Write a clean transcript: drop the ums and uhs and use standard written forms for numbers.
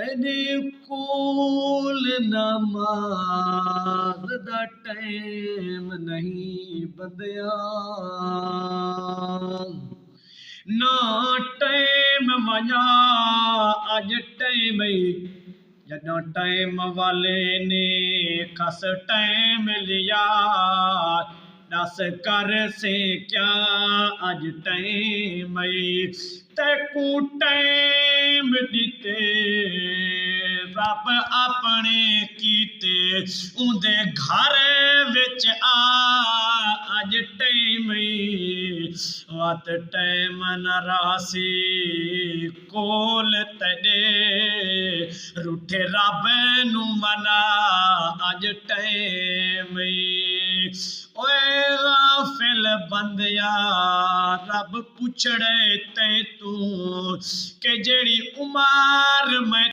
तेरे कोल नमाज़ दा टाइम नहीं बंदिया, ना टाइम वञा अज टाइम जदों टाइम वाले ने कस टाइम लिया, दस कर से क्या अज टाइम तैकू टाइम दिते रब अपने कीते उंदे घर विच आ अज टाइम वत टाइम न रासी कोल तेरे रूठे रब नू मना अज टाइम ओए गाफिल बंदिया रब पुछड़े ते तू के जेड़ी उमर मैं